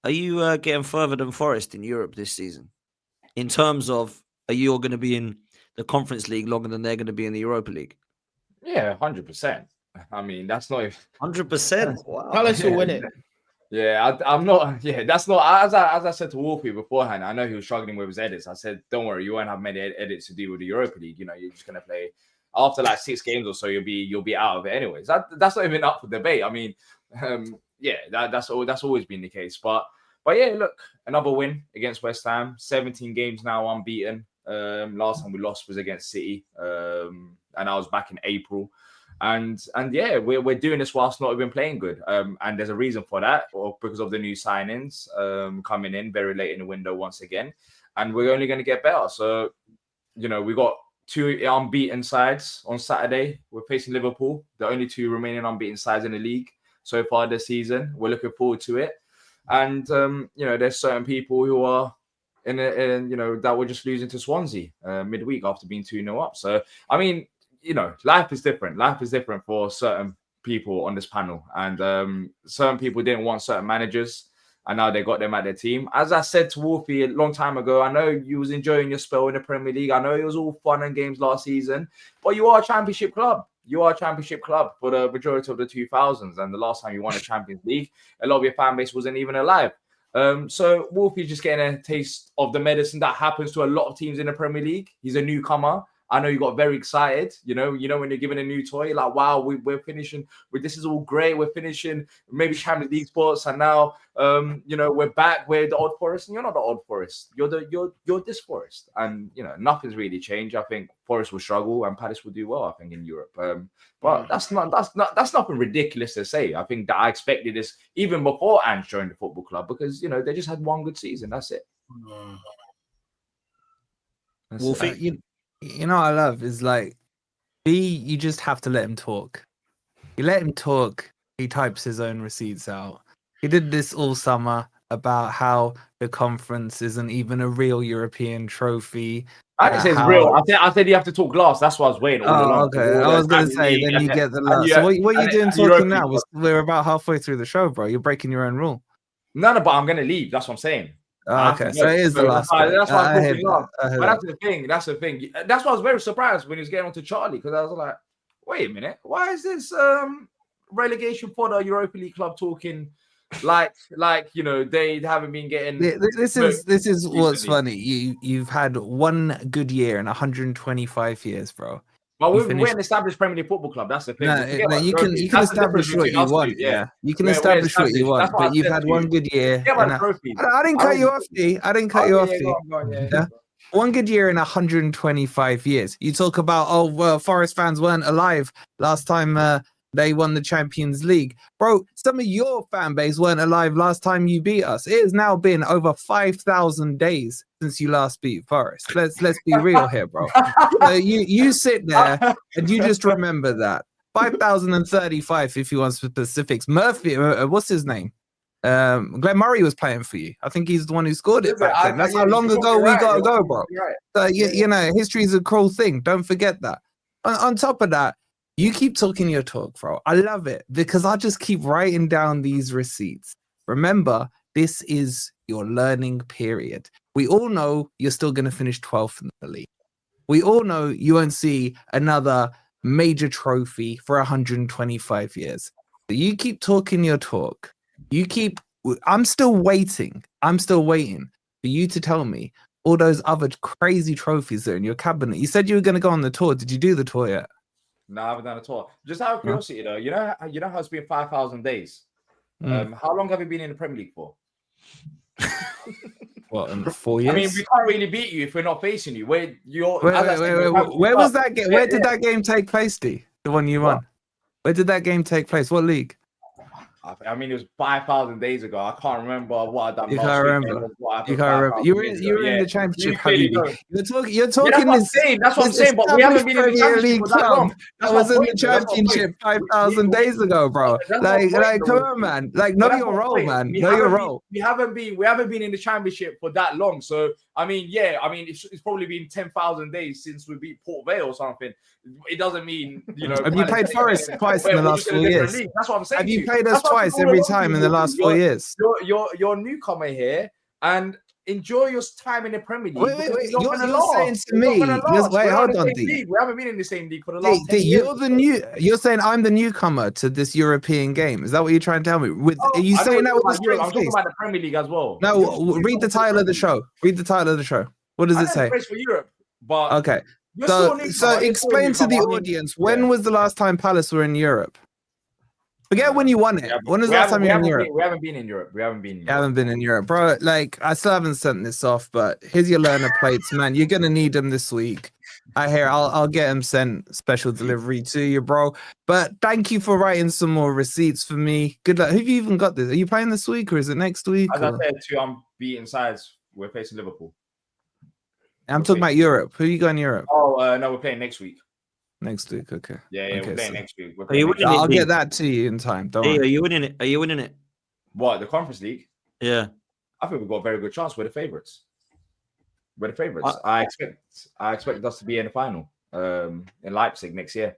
Are you getting further than Forest in Europe this season? In terms of, are you going to be in the Conference League longer than they're going to be in the Europa League? Yeah, 100%. I mean, that's not 100%. Wow. Palace will win it. Yeah, I'm not. Yeah, that's not. As I said to Wolfie beforehand, I know he was struggling with his edits. I said, don't worry, you won't have many edits to do with the Europa League. You know, you're just gonna play after like 6 games or so. You'll be out of it anyways. That's not even up for debate. I mean, yeah, that's always been the case. But yeah, look, another win against West Ham. 17 games now unbeaten. Last time we lost was against City, and I was back in April. And yeah, we're doing this whilst not even playing good. And there's a reason for that, or because of the new signings coming in very late in the window once again. And we're only going to get better. So, you know, we got 2 unbeaten sides on Saturday. We're facing Liverpool, the only 2 remaining unbeaten sides in the league so far this season. We're looking forward to it. And you know, there's certain people who are in you know, that were just losing to Swansea midweek after being 2-0 up. So, I mean, you know, life is different. Life is different for certain people on this panel. And certain people didn't want certain managers, and now they got them at their team. As I said to Wolfie a long time ago, I know you was enjoying your spell in the Premier League. I know it was all fun and games last season, but you are a championship club. You are a championship club for the majority of the 2000s. And the last time you won a Champions League, a lot of your fan base wasn't even alive. So Wolfie's just getting a taste of the medicine that happens to a lot of teams in the Premier League. He's a newcomer. I know you got very excited. You know when you're given a new toy, you're like, wow, we're finishing. This is all great. We're finishing maybe Champions League spots, and now you know, we're back. We're the odd Forest, and you're not the odd Forest. You're this Forest, and you know, nothing's really changed. I think Forest will struggle, and Palace will do well. I think in Europe, but that's nothing ridiculous to say. I think that I expected this even before Ange joined the football club, because you know they just had one good season. That's it. Wolfie, you know what I love is like, you just have to let him talk. You let him talk, he types his own receipts out. He did this all summer about how the conference isn't even a real European trophy. I didn't say it's real. I said you have to talk glass. That's why I was waiting all along. Okay. I was going to say, then you get the last. So what are you doing talking now? We're about halfway through the show, bro. You're breaking your own rule. No, but I'm going to leave. That's what I'm saying. Okay, so it is the last. That's why I'm talking off. But that's the thing. That's the thing. That's why I was very surprised when he was getting on to Charlie, because I was like, wait a minute, why is this relegation for the Europa League club talking like you know they haven't been getting? This is what's funny. You've had one good year in 125 years, bro. Well, we're an established Premier League football club. That's the thing. No, you can establish what you want. Yeah, you can establish what you want, but you've had one good year. I didn't cut you off, D. I didn't cut you off, D. Yeah. One good year in 125 years. You talk about, Forest fans weren't alive last time they won the Champions League. Bro, some of your fan base weren't alive last time you beat us. It has now been over 5,000 days since you last beat Forest. Let's be real here, bro. You sit there and you just remember that. 5,035 if you want specifics. Murphy, what's his name? Glenn Murray was playing for you. I think he's the one who scored it back then. That's how long ago we got to go, bro. So, you know, history is a cruel thing. Don't forget that. On top of that, you keep talking your talk, bro. I love it because I just keep writing down these receipts. Remember, this is your learning period. We all know you're still going to finish 12th in the league. We all know you won't see another major trophy for 125 years. So you keep talking your talk. I'm still waiting for you to tell me all those other crazy trophies that are in your cabinet. You said you were going to go on the tour. Did you do the tour yet? No, I haven't done a tour. Just out of curiosity, though, you know how it's been 5,000 days. How long have you been in the Premier League for? What, in 4 years? I mean, we can't really beat you if we're not facing you. Where was that game? Where did that game take place, D? The one you won. Where did that game take place? What league? I mean, it was 5,000 days ago. I can't remember what I done. You can't remember. You can't remember. You were in the championship. You're talking. That's what I'm saying. But we haven't been in the Championship for that long. I was in the Championship 5,000 days ago, bro. Like, come on, man. Like, know your role, man. Know your role. We haven't been in the Championship for that long. So, I mean, it's probably been 10,000 days since we beat Port Vale or something. It doesn't mean, you know. Have you played Forest twice in the last 4 years? That's what I'm saying. Have you played us twice every time in the last 4 years. You're a newcomer here, and enjoy your time in the Premier League. Wait. You're saying to me, wait, hold on, D. We haven't been in the same league for the last 10 years. You're saying I'm the newcomer to this European game. Is that what you're trying to tell me? Are you saying that with a straight face? I'm talking about the Premier League as well. No, read the title of the show. Read the title of the show. What does it say? For Europe, but okay. So explain to the audience, when was the last time Palace were in Europe? Forget when you won it. When was the last time you were in Europe? We haven't been in Europe. You haven't been in Europe, bro. Like, I still haven't sent this off, but here's your learner plates, man. You're gonna need them this week. I'll get them sent special delivery to you, bro. But thank you for writing some more receipts for me. Good luck. Have you even got this? Are you playing this week or is it next week? As I said, 2 unbeaten sides. We're facing Liverpool. I'm talking about Europe. Who are you going Europe? Oh, no, we're playing next week. Next week, okay. Yeah, okay, we're playing next week. I'll get that to you in time. Don't worry. Are you winning it? Are you winning it? What, the Conference League? Yeah. I think we've got a very good chance. We're the favourites. I expect us to be in the final in Leipzig next year.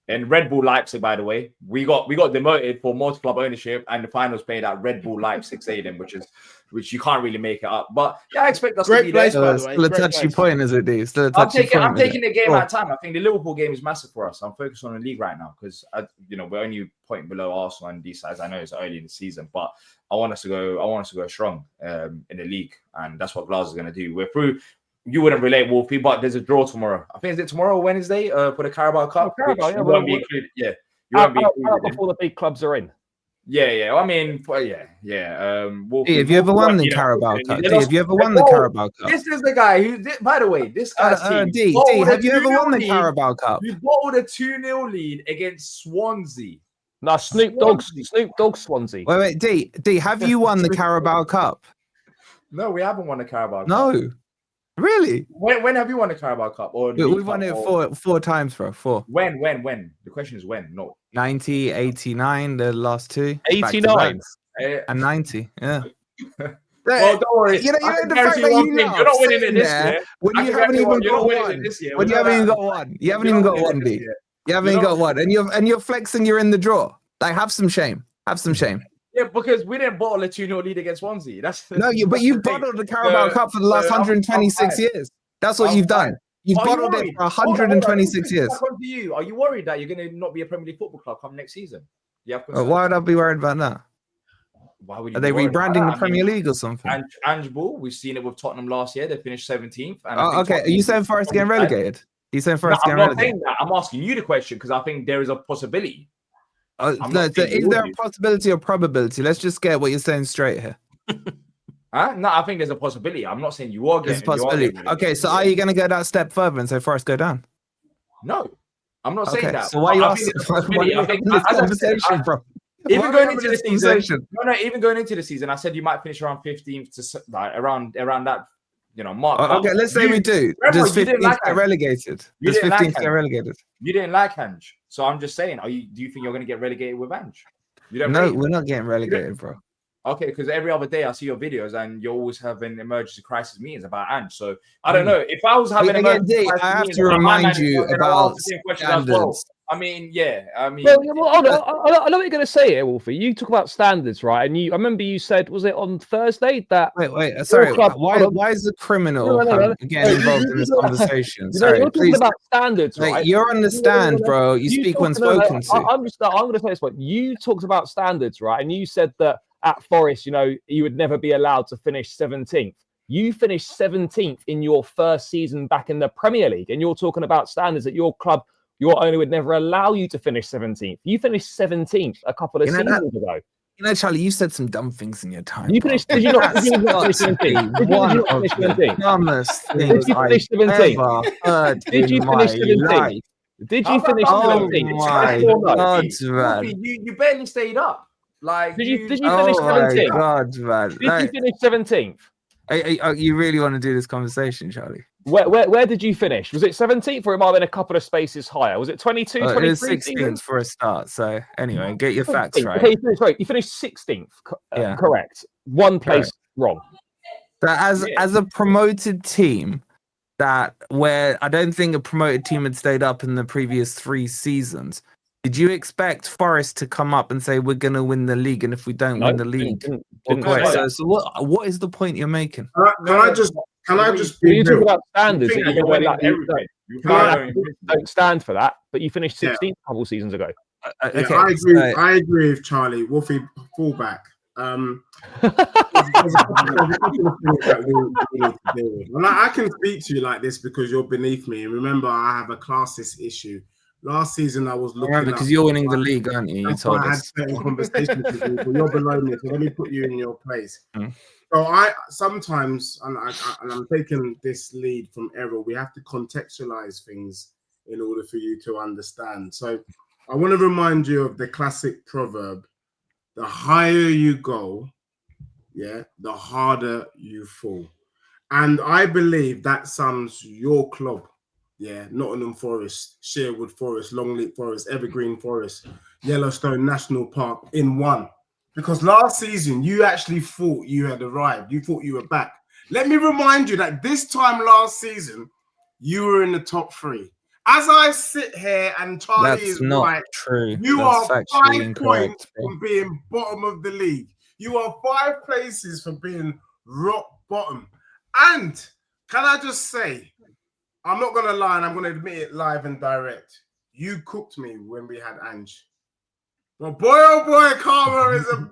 In Red Bull Leipzig, by the way, we got demoted for multi-club ownership, and the finals played at Red Bull Leipzig Stadium, which you can't really make it up. But yeah, I expect us to be there. By the way. Still a touchy point, is it, D? I'm taking the game at a time. I think the Liverpool game is massive for us. I'm focused on the league right now because we're only a point below Arsenal and these sides. I know it's early in the season, but I want us to go strong in the league, and that's what Glasgow's going to do. We're through. You wouldn't relate, Wolfie, but there's a draw tomorrow. I think is it tomorrow or Wednesday for the Carabao Cup? You won't be included. Yeah, you won't be included before the big clubs are in. Yeah. I mean, yeah. Wolfie, have you ever won the Carabao Cup? Have you ever won the Carabao Cup? This is the guy who, by the way, this guy's team. D, have you ever won the Carabao Cup? You bottled a 2-0 lead against Swansea. No, Snoop Dogg Swansea. Wait, D, have you won the Carabao Cup? No, we haven't won the Carabao Cup. No. Really? When have you won the Carabao Cup? Or we've won it four times, bro. 4. When? The question is when. No. 90, 89, the last 2. 89 and 90. Yeah. Well, don't worry. You know the fact that you're not winning it this year. When you haven't even got one. When you haven't even got one. You haven't even got one, D. You haven't even got one, and you're flexing. You're in the draw. Like, have some shame. Have some shame. Yeah, because we didn't bottle a 2-0 lead against Swansea. But you bottled the Carabao Cup for the last 126 years. That's what you've done. You've bottled it for 126 years. Are you worried that you're going to not be a Premier League football club come next season? Why would I be worried about that? Why would Are they rebranding the Premier League or something? Ange Ball, we've seen it with Tottenham last year. They finished 17th. Okay. Are you saying Forest getting relegated? Is there I'm asking you the question because I think there is a possibility. Is there a possibility or probability? Let's just get what you're saying straight here. No, I think there's a possibility. I'm not saying you are getting. There's a possibility. Okay, so are you going to go that step further and say Forest go down? No, I'm not saying that. So why are you asking this conversation, bro? Even going into the season, even going into the season, I said you might finish around 15th to around that. Mark. Okay, let's say we do. Does 15th get relegated? Does 15th get relegated? You didn't like Ange, so I'm just saying. Do you think you're going to get relegated with Ange? No, we're not getting relegated, bro. Okay, because every other day I see your videos and you're always having emergency crisis meetings about Ange. So I don't know if I was having emergency crisis I have to remind you about standards. I mean, yeah. I know what you're going to say here, Wolfie. You talk about standards, right? And I remember you said, was it on Thursday that? Wait. Sorry. Why is the criminal getting involved in this conversation? Sorry, you're talking about standards, right? You understand, bro. You speak when spoken to. I'm going to say this one. You talked about standards, right? And you said that at Forest, you would never be allowed to finish 17th. You finished 17th in your first season back in the Premier League, and you're talking about standards at your club. Your owner would never allow you to finish 17th. You finished 17th a couple of seasons ago. Charlie, you said some dumb things in your time. You finished. Did you not finish 17th? One of the dumbest things I've ever heard in my life. Did you finish 17th? Oh my God, man! You barely stayed up. Like, did you finish 17th? Oh my God, man! Did you finish 17th? You really want to do this conversation, Charlie? Where did you finish? Was it 17th or it might have been a couple of spaces higher? Was it 22, 23? It was 16th for a start. So anyway, get your facts right. Okay, you finished 16th. Correct. One place wrong. So as a promoted team, where I don't think a promoted team had stayed up in the previous 3 seasons, Did you expect Forest to come up and say we're going to win the league, and if we don't win the league, so what is the point you're making? Can I just you talk about standards? Don't stand for that, but you finished 16th a couple seasons ago. Okay, I agree with Charlie. Wolfie, fall back. There's a couple of things that we need to deal with. And I can speak to you like this because you're beneath me. And remember, I have a classist issue. Last season, I was looking because you're winning the league, aren't you? You told us. I had certain conversations with you, but you're below me, so let me put you in your place. So I sometimes, and I'm taking this lead from Errol, we have to contextualize things in order for you to understand. So I want to remind you of the classic proverb: the higher you go, the harder you fall. And I believe that sums your club. Nottingham Forest, Sherwood Forest, Longleat Forest, Evergreen Forest, Yellowstone National Park in one. Because last season, you actually thought you had arrived. You thought you were back. Let me remind you that this time last season, you were in the top 3. As I sit here and Charlie is not right, true. You That's are 5 incorrect, points from being bottom of the league. You are 5 places from being rock bottom. And can I just say, I'm not going to lie, and I'm going to admit it live and direct. You cooked me when we had Ange. But boy, oh boy, Karma is a...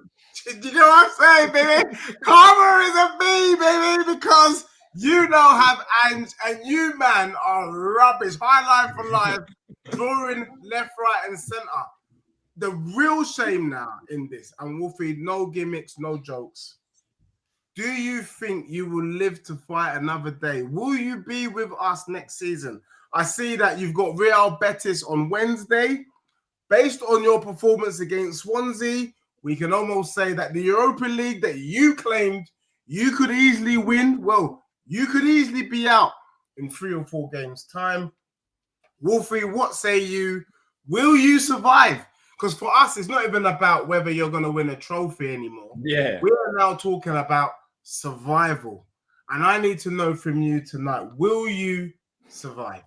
You know what I'm saying, baby? Karma is a B, baby, because you now have Ange, and you, man, are rubbish. High line for life, drawing left, right, and centre. The real shame now in this, and Wolfie, no gimmicks, no jokes. Do you think you will live to fight another day? Will you be with us next season? I see that you've got Real Betis on Wednesday. Based on your performance against Swansea, we can almost say that the Europa League that you claimed you could easily win, well, you could easily be out in 3 or 4 games' time. Wolfie, what say you? Will you survive? Because for us, it's not even about whether you're going to win a trophy anymore. Yeah. We're now talking about survival. And I need to know from you tonight, will you survive?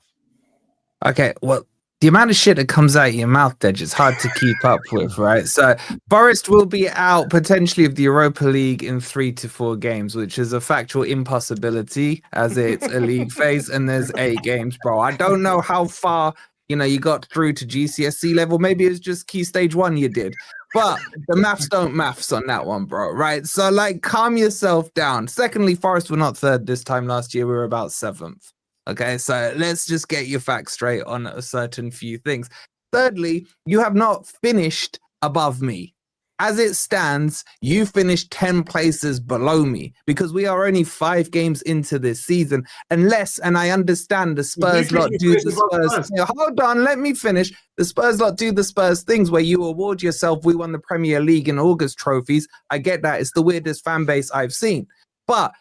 Okay, well, the amount of shit that comes out of your mouth, Dej, it's hard to keep up with, right? So Forest will be out potentially of the Europa League in 3 to 4 games, which is a factual impossibility as it's a league phase and there's 8 games, bro. I don't know how far, you got through to GCSE level. Maybe it's just key stage 1 you did. But the maths don't maths on that one, bro, right? So, calm yourself down. Secondly, Forest were not 3rd this time last year. We were about 7th. Okay, so let's just get your facts straight on a certain few things. Thirdly, you have not finished above me. As it stands, you finished 10 places below me because we are only 5 games into this season. Unless, and I understand the Spurs lot do the Spurs. Hold on, let me finish. The Spurs lot do the Spurs things where you award yourself, we won the Premier League in August trophies. I get that. It's the weirdest fan base I've seen. But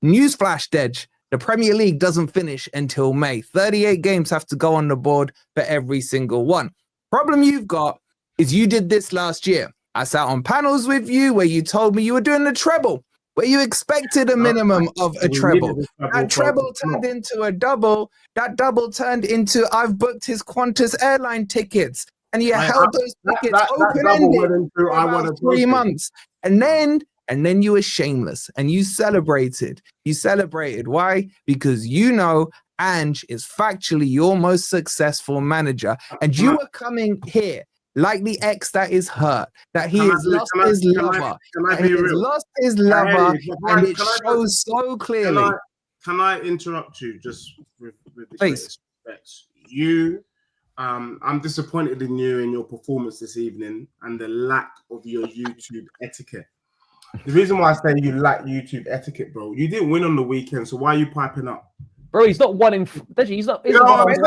newsflash, Dej, the Premier League doesn't finish until May. 38 games have to go on the board for every single one. Problem you've got is you did this last year. I sat on panels with you where you told me you were doing the treble, where you expected a minimum of a treble. That treble turned into a double. That double turned into I've booked his Qantas airline tickets. And you held those tickets open-ended for about 3 months. And then you were shameless and you celebrated. You celebrated. Why? Because Ange is factually your most successful manager. And you were coming here like the ex that is hurt, that he has lost his lover. He has lost his lover, and it shows so clearly. Can I interrupt you just with the greatest respect? I'm disappointed in you and your performance this evening and the lack of your YouTube etiquette. The reason why I say you lack YouTube etiquette, bro, you didn't win on the weekend, so why are you piping up? Bro, he's not one in. He's not. You haven't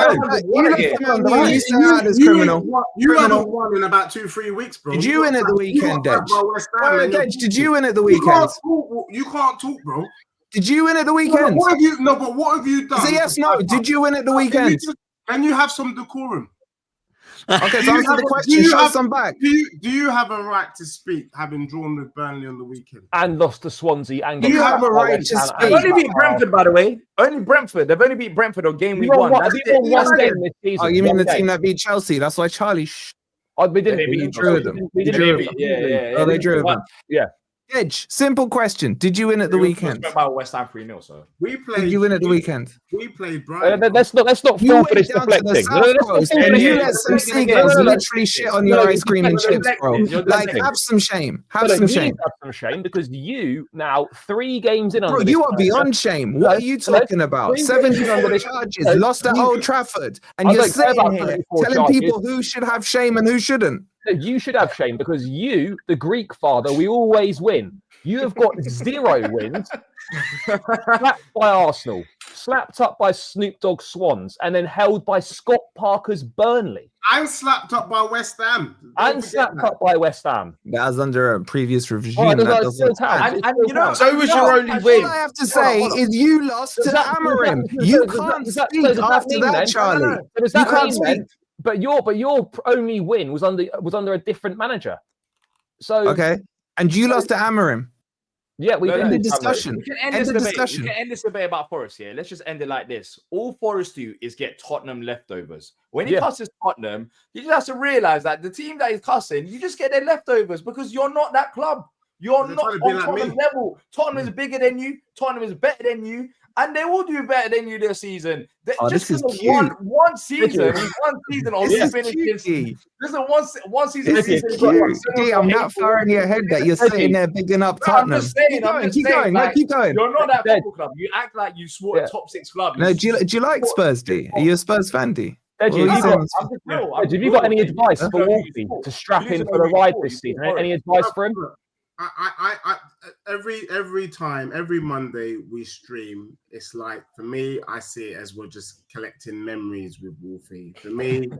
won in about 2-3 weeks, bro. Did you win at the weekend, Dej? Did you win at the weekend? You can't talk, bro. Did you win at the weekend? What have you done? Say yes, no. Did you win at the weekend? Can you have some decorum? Okay, so answer the question. Show some back. Do you have a right to speak, having drawn with Burnley on the weekend and lost to Swansea? And do you have a right to speak? They've only beat Brentford, by the way. Only Brentford. They've only beat Brentford on game week 1. That's it. Oh, you mean the team that beat Chelsea? That's why Charlie. We didn't. We drew them. Yeah. Oh, they drew them. Yeah. Edge, simple question. Did you win at the weekend? About West Ham 3-0, so. Did you win at the weekend? We played Brighton. Let's not fall for this deflecting. And you let some seagulls literally shit on your ice cream and chips, bro. Like, have some shame. Have some shame. Have some shame because you now 3 games in. Bro, you are beyond shame. What are you talking about? 74 charges, lost at Old Trafford, and you're sitting here telling people who should have shame and who shouldn't. You should have shame because you, the Greek father, we always win. You have got 0 wins, slapped by Arsenal, slapped up by Snoop Dogg Swans, and then held by Scott Parker's Burnley. I'm slapped up by West Ham. And slapped up by West Ham. That was under a previous regime. And you know, so was your only win. All I have to say is you lost to Amorim. You can't speak after that, Charlie. You can't speak. But your only win was under a different manager. So okay, and you lost to Amorim. Yeah, we end the discussion. We can end this debate about Forest here. Let's just end it like this. All Forest do is get Tottenham leftovers. When he cusses Tottenham, you just have to realize that the team that he's cussing, you just get their leftovers because you're not that club. You're not on Tottenham level. Tottenham is bigger than you. Tottenham is better than you. And they will do better than you this season. Just this is one season on you finishing. This is one season. This is cute. I'm not far in your head that you're sitting there bigging up Tottenham. I'm just saying. Keep going. You're not that football club. You act like you swore a top 6 club. No, do you like Spurs, D? Are you a Spurs fan, D? Have you got any advice for Wolfie to strap in for the ride this season? Any advice for him? I every time, every Monday we stream, it's like, for me, I see it as we're just collecting memories with Wolfie. For me,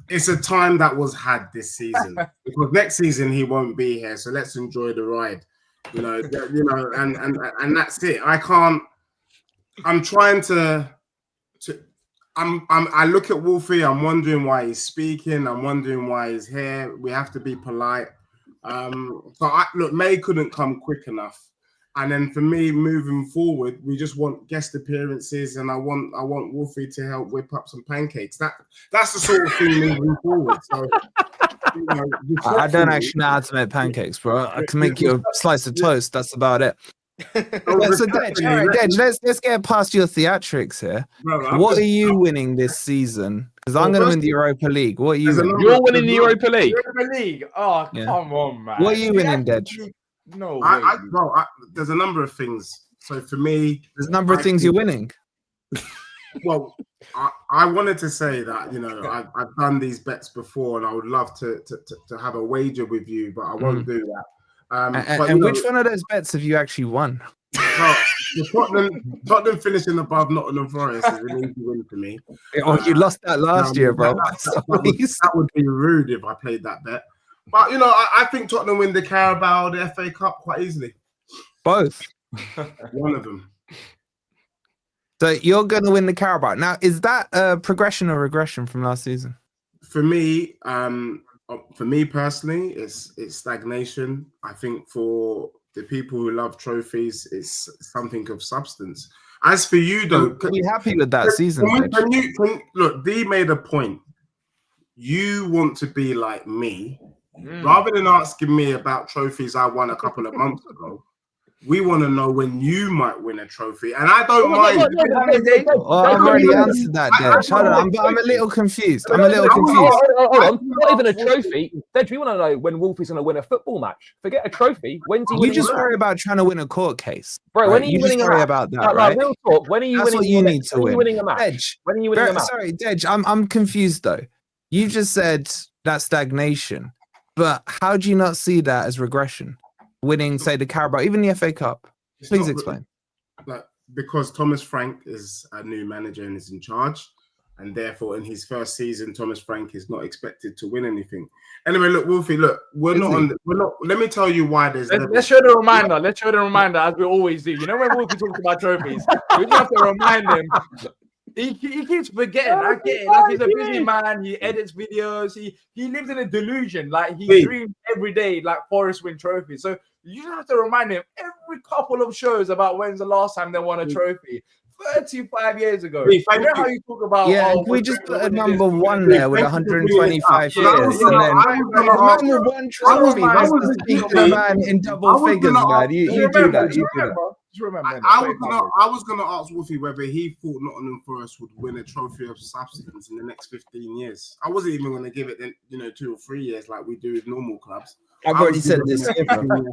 it's a time that was had this season, because next season he won't be here, so let's enjoy the ride, and that's it. I look at Wolfie, I'm wondering why he's speaking, I'm wondering why he's here. We have to be polite. May couldn't come quick enough. And then for me, moving forward, we just want guest appearances, and I want Wolfie to help whip up some pancakes. That's the sort of thing moving forward. So I don't actually know how to make pancakes, bro. I can make you a slice of toast. That's about it. So Dej, let's get past your theatrics here. What are you winning this season? Because I'm going to win the Europa League. What are you winning? You're winning the Europa League. Europa League. Oh, come on, man. What are you winning, Dej? No, there's a number of things. So for me, there's a number of things you're winning. Well, I wanted to say that I've done these bets before, and I would love to have a wager with you, but I won't do that. And which one of those bets have you actually won? Tottenham finishing above Nottingham Forest is an easy win for me. You lost that last year, bro. That would be rude if I played that bet. But I think Tottenham win the Carabao, the FA Cup quite easily. Both. One of them. So you're going to win the Carabao. Now, is that a progression or regression from last season? For me personally, it's stagnation. I think for the people who love trophies, it's something of substance. As for you, though, are you happy with that season? Look, D made a point. You want to be like me, rather than asking me about trophies I won a couple of months ago. We want to know when you might win a trophy, and I don't mind. I've already answered that, Dej. Hold on, I'm a little confused. Hold on, not even a trophy. Dej, we want to know when Wolfie's going to win a football match. Forget a trophy. When's he winning? You just worry about trying to win a court case, bro. When are you winning a match? About that, right? Real talk. When are you winning? That's what you need to win. When are you winning a match? Dej, when are you winning a match? Sorry, Dej. I'm confused though. You just said that's stagnation, but how do you not see that as regression? Winning, say, the Carabao, even the FA Cup. Please explain. Because Thomas Frank is a new manager and is in charge, and therefore in his first season, Thomas Frank is not expected to win anything. Anyway, look, Wolfie, we're not. Let me tell you why there's. Let's show the reminder. Let's show the reminder, as we always do. You know, when Wolfie talks about trophies, we have to remind him. He keeps forgetting. I get it. Like, he's a busy man. He edits videos. He lives in a delusion. Like, he dreams every day, like Forest win trophies. So you have to remind him every couple of shows about when's the last time they won a trophy. 35 years ago. Hey, you know how you talk about we just put a number 1 there with 125 years, and then man one trophy versus the man in double figures, man. You do that. You do that. I was gonna ask Wolfie whether he thought Nottingham Forest would win a trophy of substance in the next 15 years. I wasn't even gonna give it, 2 or 3 years like we do with normal clubs. I've already said this year, bro.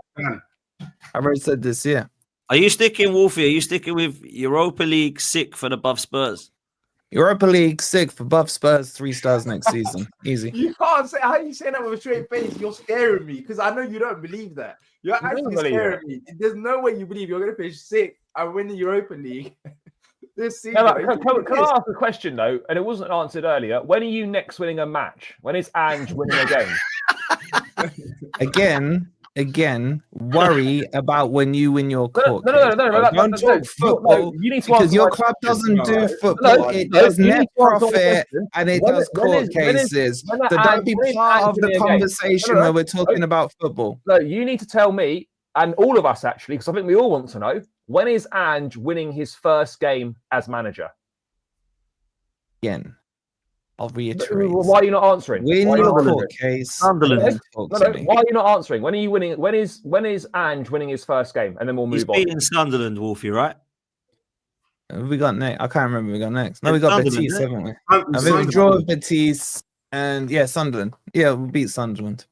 I've already said this year. Are you sticking, Wolfie? Are you sticking with Europa League 6th and above Spurs? Europa League 6th above Spurs, 3 stars next season. Easy. You can't say, how are you saying that with a straight face? You're scaring me because I know you don't believe that. You're actually scaring me. There's no way you believe you're going to finish 6th and win the Europa League this season. Can I ask a question though? And it wasn't answered earlier. When are you next winning a match? When is Ange winning a game? Again, worry about when you win your court. No. Don't talk football because your club doesn't do football. It does net profit and it does court cases. So don't be part of the conversation where we're talking about football. No, you need to tell me and all of us actually, because I think we all want to know, when is Ange winning his first game as manager? Again. I'll reiterate. Why are you not answering? Win your court case. Why are you not answering? When are you winning? When is Ange winning his first game? And then we'll move on. He's beating Sunderland, Wolfie, right? We got next. I can't remember. We got next. No, we got Betis, haven't we? I think we draw with Betis and Sunderland. Yeah, we'll beat Sunderland.